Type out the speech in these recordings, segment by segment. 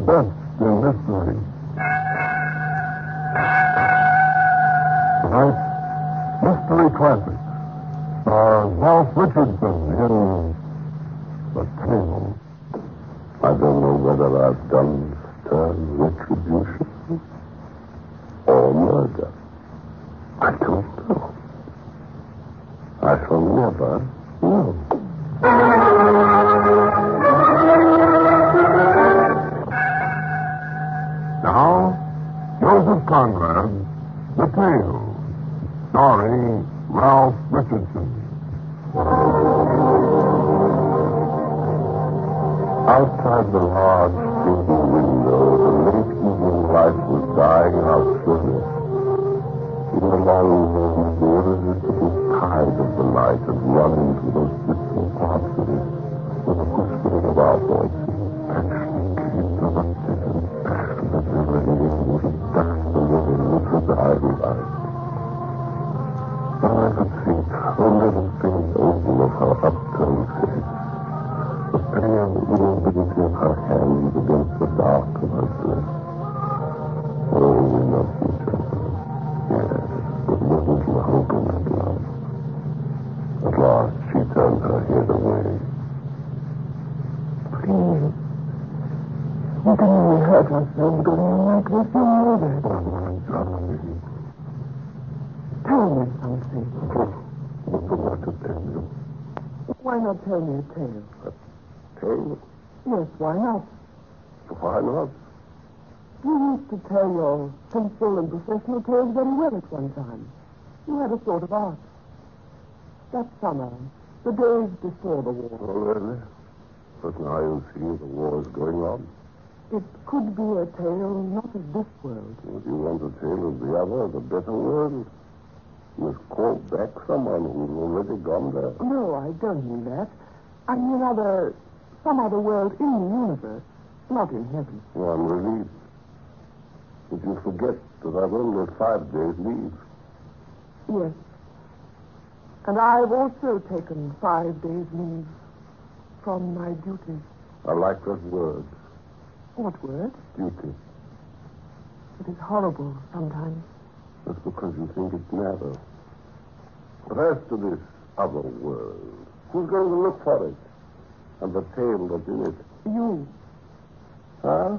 best in mystery. Tonight's Mystery Classic stars Ralph Richardson in The Tale. I don't know whether I've done stern retribution or murder. I don't know. I shall never know. Now, Joseph Conrad's The Tale, starring Ralph Richardson. Outside the large stable window, the late evening light was dying out slowly. In the long room, the irresistible tide of the night had run into those distant parts of it, with the whispering of our voices, passionately interrupted and passionately ringing, would have dyed the living with the dying light. All I could see, only the faint oval of her upturned face, the pale immobility of her hands against the dark of her dress. Oh, we loved each other. Yes, but there was little hope in that love. At last, she turned her head away. Please, you can only hurt ourselves going on like this. You know that. Oh, my darling. Tell me something. What to tell you? Why not tell me a tale? A tale? Yes, why not? Why not? You used to tell your pencil and professional tales very well at one time. You had a sort of art. That summer, the days before the war. Oh, really? But now you see the war is going on. It could be a tale not of this world. If you want a tale of the other, the better world, you must call back someone who's already gone there. No, I don't mean that. I mean some other world in the universe, not in heaven. Well, I'm relieved. But you forget that I've only 5 days leave. Yes. And I've also taken 5 days leave from my duty. I like that word. What word? Duty. It is horrible sometimes. That's because you think it's narrow. But as to this other world, who's going to look for it? And the tale that's in it? You. Huh?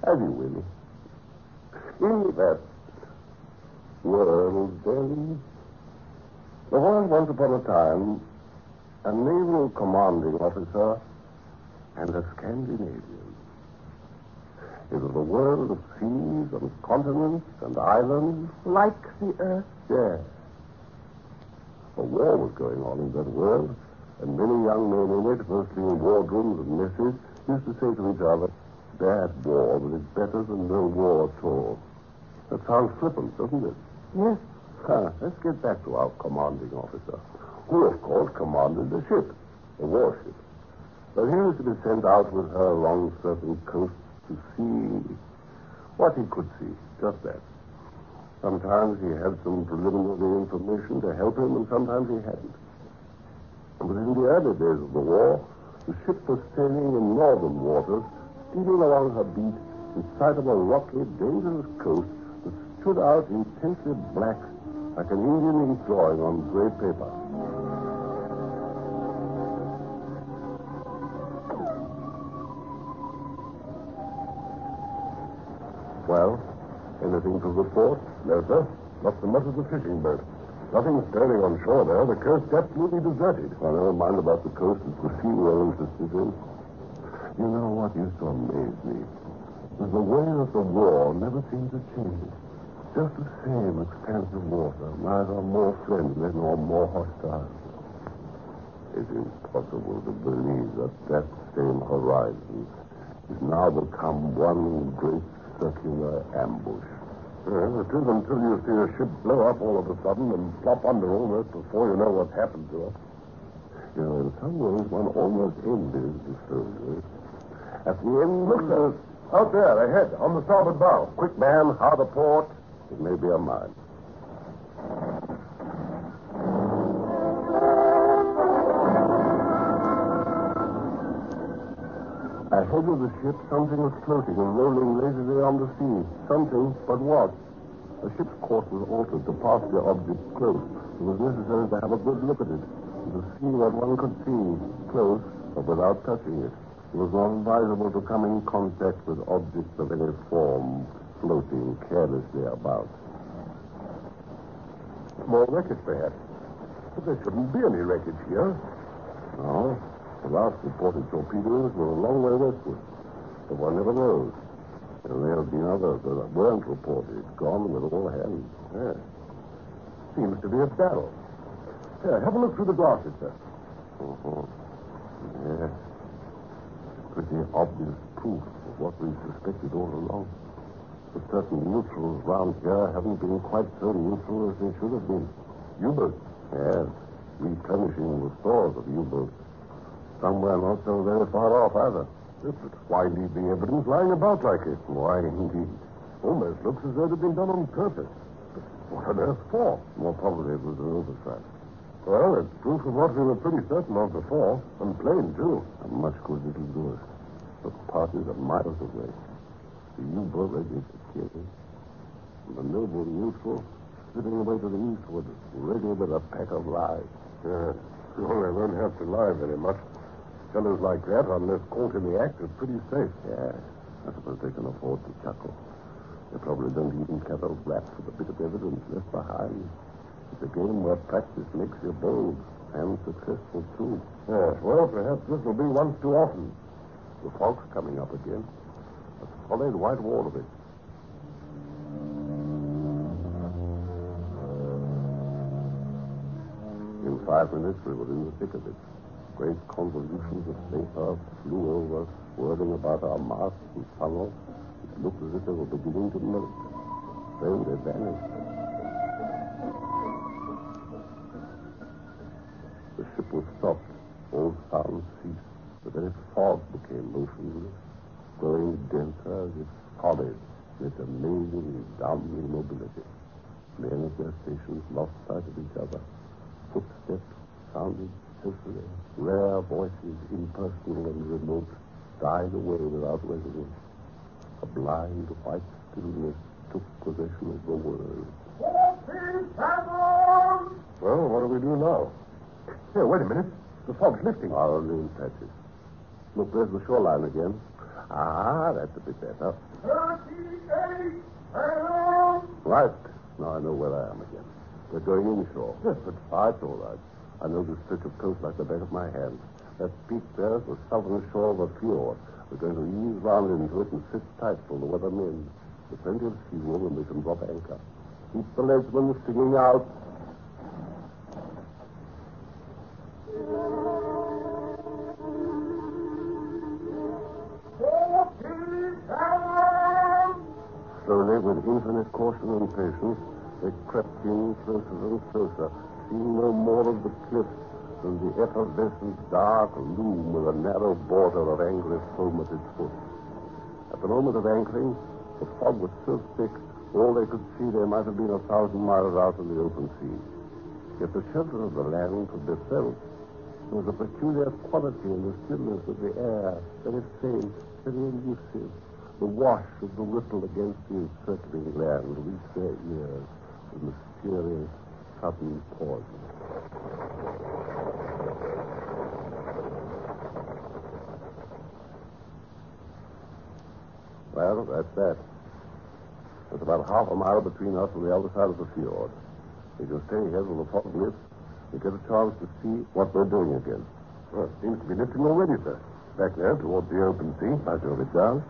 As you will. In that world, then, there was once upon a time a naval commanding officer and a Scandinavian. It was a world of seas and continents and islands. Like the earth? Yes. A war was going on in that world, and many young men in it, mostly in wardrooms and messes, used to say to each other, "Bad war, but it's better than no war at all." That sounds flippant, doesn't it? Yes. Let's get back to our commanding officer, who, of course, commanded the ship, a warship. But he used to be sent out with her along certain coasts to see what he could see, just that. Sometimes he had some preliminary information to help him, and sometimes he hadn't. But in the early days of the war, the ship was sailing in northern waters, steaming along her beat in sight of a rocky, dangerous coast that stood out intensely black like an Indian ink drawing on gray paper. Well, anything to report? No, sir. Not so much as a fishing boat. Nothing stirring on shore there. The coast absolutely deserted. Well, never mind about the coast. It's the sea we're interested in. You know what used to amaze me? Was the way that the war never seemed to change. Just the same expanse of water, neither more friendly nor more hostile. It is possible to believe that that same horizon is now become one great circular ambush. Well, it is until you see a ship blow up all of a sudden and flop under almost before you know what's happened to her. You know, in some ways, one almost envies the soldiers. At the end... Look, sir. Out there, ahead, on the starboard bow. Quick, man. Hard a port. It may be a mine. A Ahead of the ship, something was floating and rolling lazily on the sea. Something, but what? The ship's course was altered to pass the object close. It was necessary to have a good look at it, and to see what one could see, close, but without touching it. It was not advisable to come in contact with objects of any form floating carelessly about. More wreckage, perhaps. But there shouldn't be any wreckage here. No. The last reported torpedoes were a long way westward, but one never knows. And there have been others that weren't reported, gone with all hands. Yes. Seems to be a battle. Here, have a look through the glasses, sir. Uh-huh. Yes. Pretty obvious proof of what we suspected all along. The certain neutrals round here haven't been quite so neutral as they should have been. U-boats? Yes. Replenishing the stores of U-boats. Somewhere not so very far off either. Yes, but why leave the evidence lying about like it? Why, indeed. Almost looks as though it had been done on purpose. But what on earth for? More probably it was an oversight. Well, it's proof of what we were pretty certain of before, and plain, too. And much good it'll do us. The parties are miles away. The U-boat ready to kill him. And the noble neutral sitting away to the eastward, ready with a pack of lies. Well, they won't have to lie very much. Fellows like that, unless caught in the act, are pretty safe. Yeah, I suppose they can afford to chuckle. They probably don't even care a rap for the bit of evidence left behind. It's a game where practice makes you bold, and successful, too. Yes, well, perhaps this will be once too often. The fog's coming up again. A solid white wall of it. In 5 minutes, we were in the thick of it. Great convolutions of vapor flew over, swirling about our masts and funnels. It looked as if they were beginning to melt. Then they vanished. The ship was stopped. All sound ceased. The very fog became motionless, growing denser as if solid in its amazing, dumb immobility. Men at their stations lost sight of each other. Footsteps sounded silvery. Rare voices, impersonal and remote, died away without resonance. A blind, white stillness took possession of the world. Well, what do we do now? Here, wait a minute. The fog's lifting. Only in patches. Look, there's the shoreline again. Ah, that's a bit better. 38! Right. Now I know where I am again. We're going inshore. Yes, but it's all right. I know this stretch of coast like the back of my hand. That peak there is the southern shore of a fjord. We're going to ease round into it and sit tight till the weather mends. There's plenty of sea room and we can drop anchor. Keep the leadsman singing out. Slowly, with infinite caution and patience, they crept in closer and closer, seeing no more of the cliffs than the effervescent dark loom with a narrow border of angry foam at its foot. At the moment of anchoring, the fog was so thick, all they could see there might have been 1,000 miles out in the open sea. Yet the shelter of the land could be felt. There was a peculiar quality in the stillness of the air, very faint, very elusive. The wash of the ripple against the encircling land reached their ears with mysterious, sudden pause. Well, that's that. There's about half a mile between us and the other side of the fjord. We can stay here till the fog lifts. We get a chance to see what we're doing again. Well, it seems to be lifting already, sir. Back there, towards the open sea. I drove it down.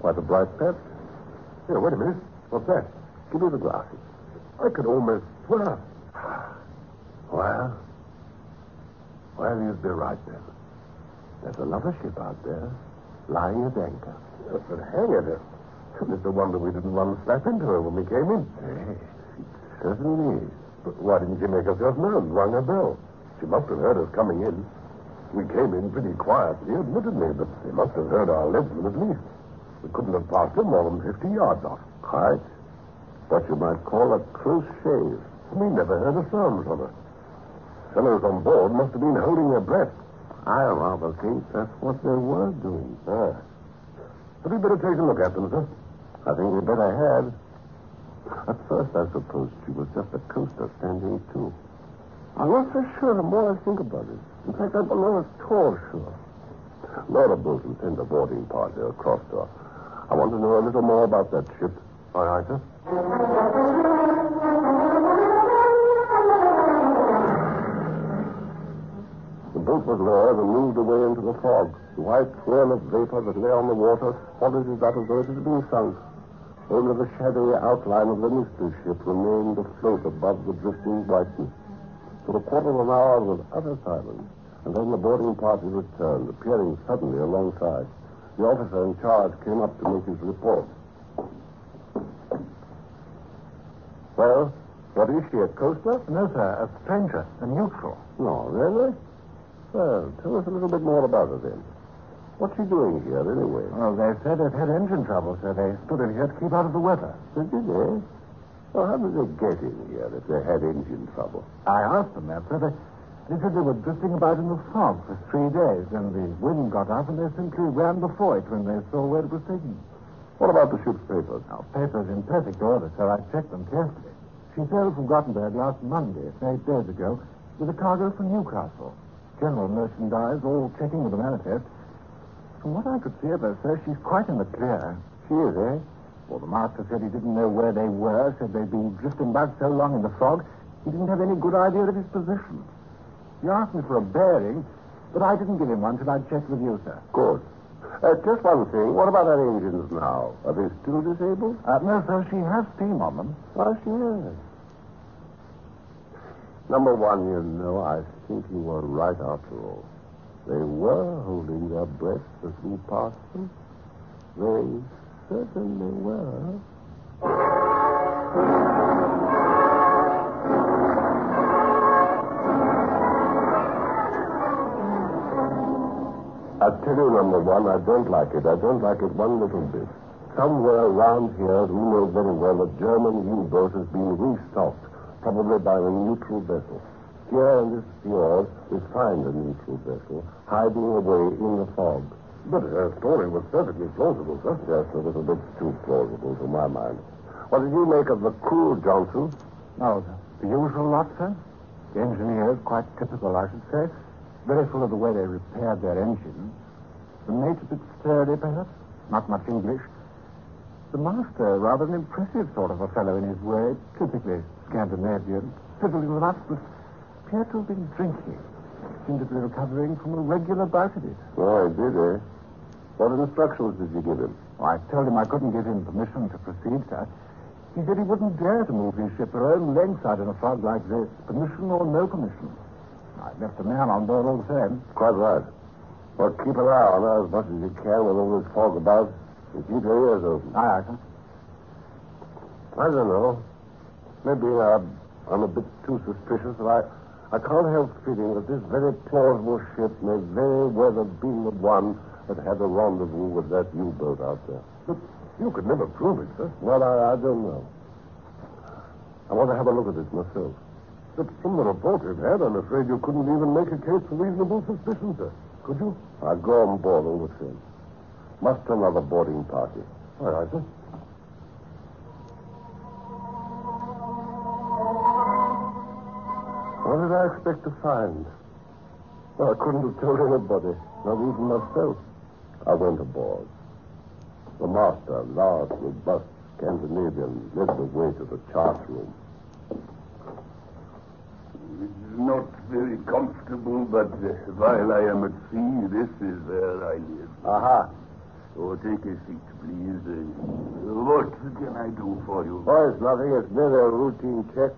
Quite a bright patch. Here, wait a minute. What's that? Give me the glasses. I could almost swear. Well, you'd be right then. There's another ship out there, lying at anchor. Yes, but hang it. It's a wonder we didn't run slap into her when we came in. Yes, it certainly is. But why didn't she make herself known, rang her bell? She must have heard us coming in. We came in pretty quietly, admittedly, but they must have heard our leadsman at least. We couldn't have passed him more than 50 yards off. Quite. What you might call a close shave. We never heard a sound from her. Fellows on board must have been holding their breath. I rather think that's what they were doing. Ah, Had we better take a look at them, sir? I think we better had. At first, I supposed she was just a coaster standing too. I'm not so sure the more I think about it. In fact, I'm not at all sure. Load a boat and send a boarding party across to her. I want to know a little more about that ship. All right, sir? The boat was lowered and moved away into the fog. The white swirl of vapor that lay on the water followed it up as though it had been sunk. Only the shadowy outline of the mystery ship remained afloat above the drifting whiteness. For a quarter of an hour was utter silence, and then the boarding party returned, appearing suddenly alongside. The officer in charge came up to make his report. Well, what is she, a coaster? No, sir, a stranger, a neutral. No, really? Well, tell us a little bit more about her then. What's she doing here, anyway? Well, they said it had engine trouble, so they stood in here to keep out of the weather. Did they? Well, how did they get in here if they had engine trouble? I asked them that, sir. They said they were drifting about in the fog for 3 days, and the wind got up, and they simply ran before it when they saw where it was taking. What about the ship's papers? Now, papers in perfect order, sir. I checked them carefully. She sailed from Gothenburg last Monday, 8 days ago, with a cargo for Newcastle. General merchandise, all checking with the manifest. From what I could see of her, sir, she's quite in the clear. She is, eh? Well, the master said he didn't know where they were, said they'd been drifting about so long in the fog, he didn't have any good idea of his position. He asked me for a bearing, but I didn't give him one till I'd checked with you, sir. Good. Just one thing. What about her engines now? Are they still disabled? No, sir, she has steam on them. Oh, she is. Number one, you know, I think you were right after all. They were holding their breath as we passed them. They certainly were. I tell you, number one, I don't like it. I don't like it one little bit. Somewhere around here, we know very well a German U-boat has been restocked, probably by a neutral vessel. Here in this fjord, we find a neutral vessel hiding away in the fog. But her story was perfectly plausible, sir. Just a little bit too plausible to my mind. What did you make of the crew, Johnson? Oh, the usual lot, sir. The engineers, quite typical, I should say. Very full of the way they repaired their engines. The mate a bit sturdy, perhaps. Not much English. The master, rather an impressive sort of a fellow in his way. Typically Scandinavian. Civil enough, but appeared to have been drinking. Seemed to be recovering from a regular bout of it. Oh, he did, eh? What instructions did you give him? Well, I told him I couldn't give him permission to proceed, sir. He said he wouldn't dare to move his ship her own length out in a fog like this. Permission or no permission. I left a man on board all the same. Quite right. Well, keep an eye on her as much as you can with all this fog about. And keep your ears open. Aye, sir. I don't know. Maybe I'm a bit too suspicious, but I can't help feeling that this very plausible ship may very well have been the one that had a rendezvous with that U-boat out there. But you could never prove it, sir. Well, I don't know. I want to have a look at it myself. But from the report you've had, I'm afraid you couldn't even make a case for reasonable suspicion, sir. Could you? I'd go on board all the same. Muster another boarding party. All right, sir. What did I expect to find? Well, I couldn't have told anybody, not even myself. I went aboard. The master, large, robust Scandinavian, led the way to the chart room. It's not very comfortable, but while I am at sea, this is where I live. Aha. So take a seat, please. What can I do for you? Oh, it's nothing. It's merely a routine check.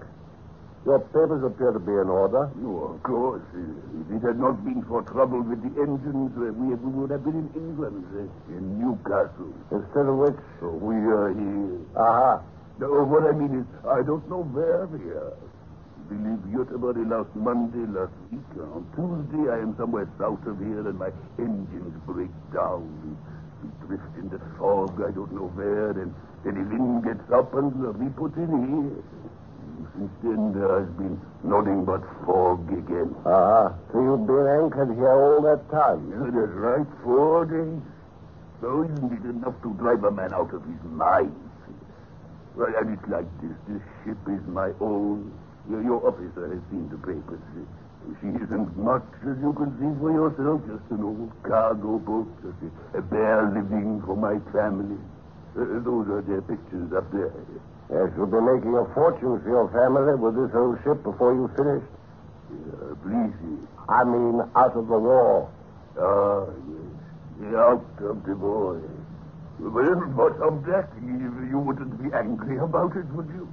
Your papers appear to be in order. Oh, of course. If it had not been for trouble with the engines, we would have been in England, in Newcastle. Instead of which? So we are here. Aha. No, what I mean is, I don't know where we are. We leave Göteborg last Monday, last week. On Tuesday, I am somewhere south of here, and my engines break down. We drift in the fog, I don't know where, and then the wind gets up and we put in here. Since then, there has been nothing but fog again. So you've been anchored here all that time? Yeah, that's right, 4 days. So isn't it enough to drive a man out of his mind? Well, and it's like this. This ship is my own. Your officer has seen the papers. She isn't much, as you can see for yourself. Just an old cargo boat. Just a bare living for my family. Those are their pictures up there. Yes, you'll be making a fortune for your family with this old ship before you finish. Please. I mean, out of the war. Ah, yes. Out of the war. But of that, you wouldn't be angry about it, would you?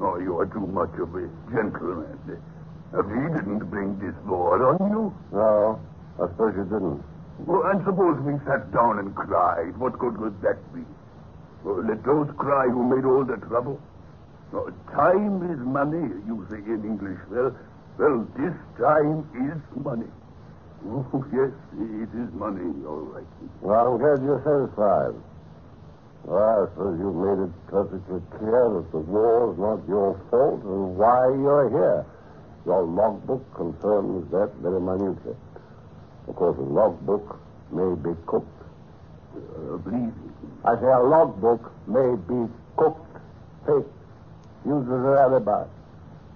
Oh, you are too much of a gentleman. He didn't bring this war on you. No, I suppose you didn't. Well, and suppose we sat down and cried. What good would that be? Well, let those cry who made all the trouble. Oh, time is money, you say in English. Well, this time is money. Oh, yes, it is money, all right. Well, I'm glad you're satisfied. Well, I suppose you've made it perfectly clear that the war is not your fault and why you're here. Your logbook confirms that very minutely. Of course, a logbook may be cooked. Please. I say a logbook may be cooked, faked, used as an alibi.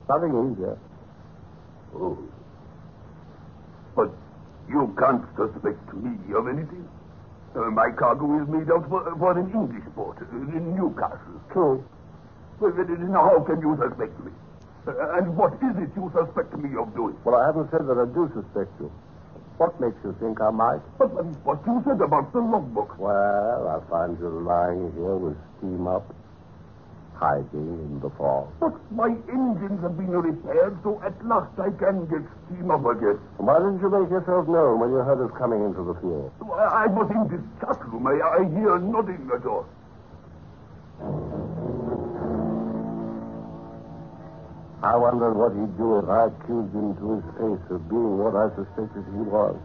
Nothing easier. Oh. But you can't suspect me of anything. My cargo is made out for an English port in Newcastle. True. Well, then how can you suspect me? And what is it you suspect me of doing? Well, I haven't said that I do suspect you. What makes you think I might? But what you said about the logbook. Well, I find you lying here with steam up, hiding in the fog. But my engines have been repaired, so at last I can get steam up again. Why didn't you make yourself known when you heard us coming into the field? I was in this chat room. I hear nothing at all. I wondered what he'd do if I accused him to his face of being what I suspected he was.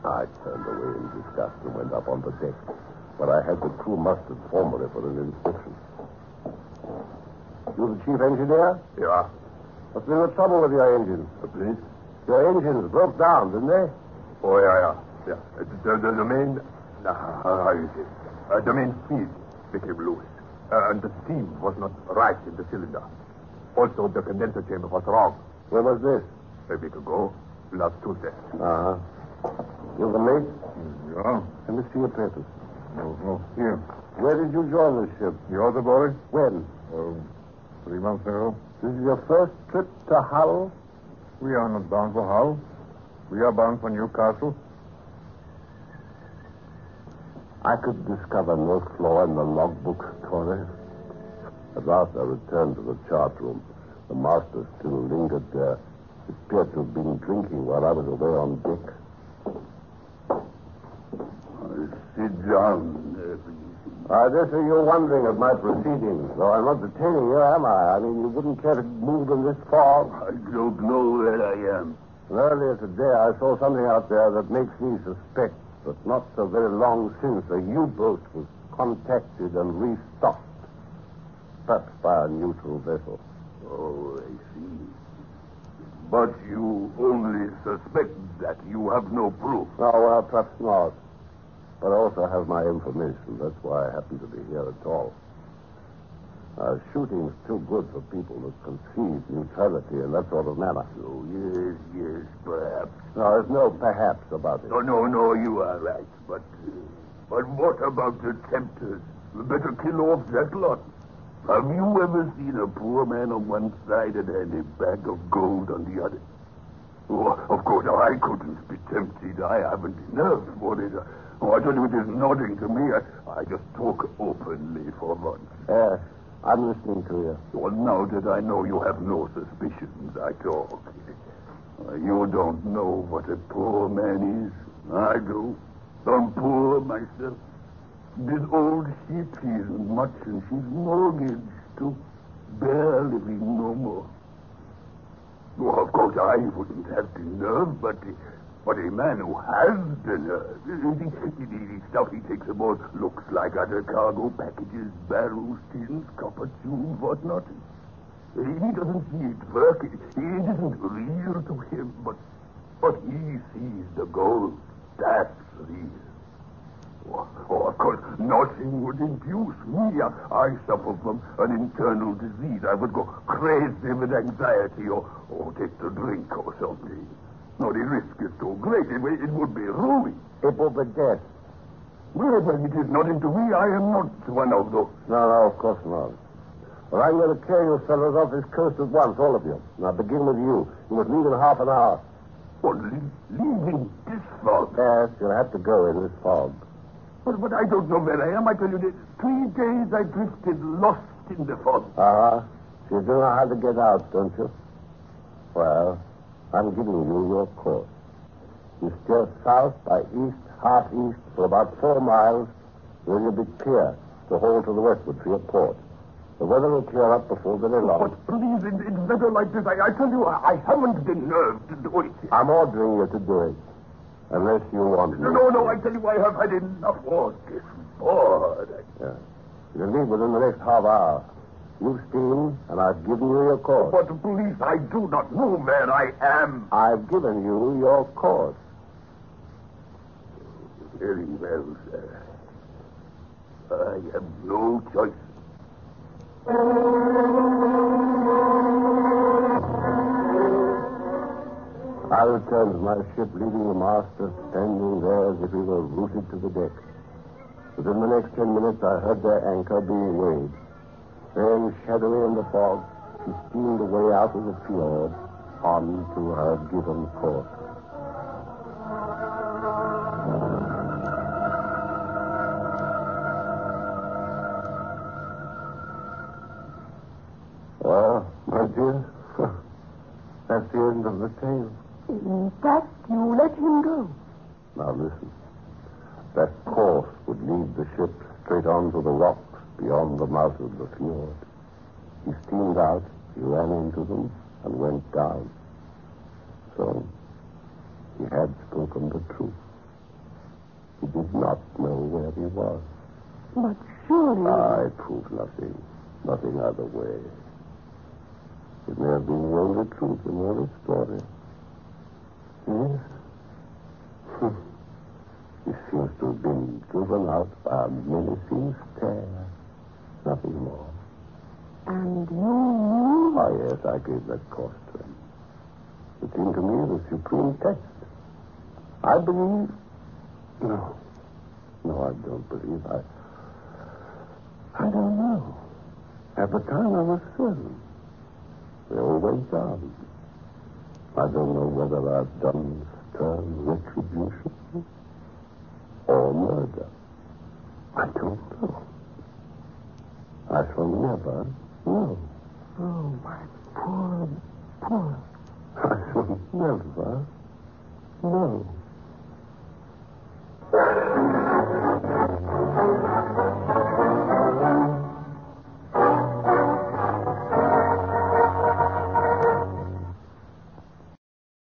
I turned away in disgust and went up on the deck, but I had the crew mustered formally for an inspection. You the chief engineer? Yeah. What's been the trouble with your engines? Please? Your engines broke down, didn't they? Oh, yeah. The main... how you say? The main feed became loose. And the steam was not right in the cylinder. Also, the condenser chamber was wrong. When was this? A week ago, last Tuesday. Uh-huh. You the mate? Yeah. Let me see your papers. Oh, here. Where did you join this ship? You're the boy? When? 3 months ago. This is your first trip to Hull? We are not bound for Hull. We are bound for Newcastle. I could discover no flaw in the logbook story. At last I returned to the chart room. The master still lingered there. He appeared to have been drinking while I was away on deck. Sit down, please. I guess you're wondering of my proceedings, though I'm not detaining you, am I? I mean, you wouldn't care to move in this fog? I don't know where I am. Earlier today, I saw something out there that makes me suspect that not so very long since a U-boat was contacted and restocked. Perhaps by a neutral vessel. Oh, I see. But you only suspect that. You have no proof. Oh, well, perhaps not. But I also have my information. That's why I happen to be here at all. Shooting's too good for people who concede neutrality in that sort of manner. Oh, yes, perhaps. No, there's no perhaps about it. No, you are right. But what about the tempters? We better kill off that lot. Have you ever seen a poor man on one side and a bag of gold on the other? Oh, of course, I couldn't be tempted. I haven't nerves for it. Oh, I tell you, it is nothing to me. I just talk openly for once. Yes, I'm listening to you. Well, now that I know you have no suspicions, I talk. You don't know what a poor man is. I do. I'm poor myself. This old ship isn't much, and she's mortgaged to bare living no more. Well, of course, I wouldn't have the nerve, but a man who has the nerve, the stuff he takes aboard looks like other cargo packages, barrels, tins, copper tubes, whatnot. He doesn't see it working. It isn't real to him, but he sees the gold. That's real. Oh, Nothing would induce me. I suffer from an internal disease. I would go crazy with anxiety or take to drink or something. No, the risk is too great. It would be ruin. It will be death. Well, it is nothing to me. I am not one of those. No, of course not. Well, I'm going to carry you fellows off this coast at once, all of you. Now, begin with you. You must leave in half an hour. What, leaving this fog? Yes, you'll have to go in this fog. But I don't know where I am. I tell you, 3 days I drifted lost in the fog. Uh-huh. You do know how to get out, don't you? Well, I'm giving you your course. You steer south by east, half east, for about 4 miles. Then you'll be clear to hold to the westward for your port. The weather will clear up before very long. But please, in weather like this, I tell you, I haven't the nerve to do it. I'm ordering you to do it. Unless you want me. No, I tell you, I have had enough of this. Bored. Yeah. You'll leave within the next half hour. You've steamed, and I've given you your course. But please, I do not know where I am. I've given you your course. Very well, sir. I have no choice. I returned to my ship, leaving the master standing there as if he were rooted to the deck. Within the next 10 minutes, I heard their anchor being weighed. Then, shadowy in the fog, she steamed away out of the fjord on to her given course. Well, my dear, that's the end of the tale. In fact, you let him go. Now listen. That course would lead the ship straight onto the rocks beyond the mouth of the fjord. He steamed out, he ran into them, and went down. So, he had spoken the truth. He did not know where he was. But surely... I proved nothing. Nothing either way. It may have been the only truth in all his story. Yes. He seems to have been driven out by a menacing stare. Nothing more. And you knew? Ah, yes, I gave that course to him. It seemed to me the supreme test. I believe... No, I don't believe. I don't know. At the time, I was certain. They all went down. I don't know whether I've done stern retribution or murder. I don't know. I shall never know. Oh, my poor... I shall never know.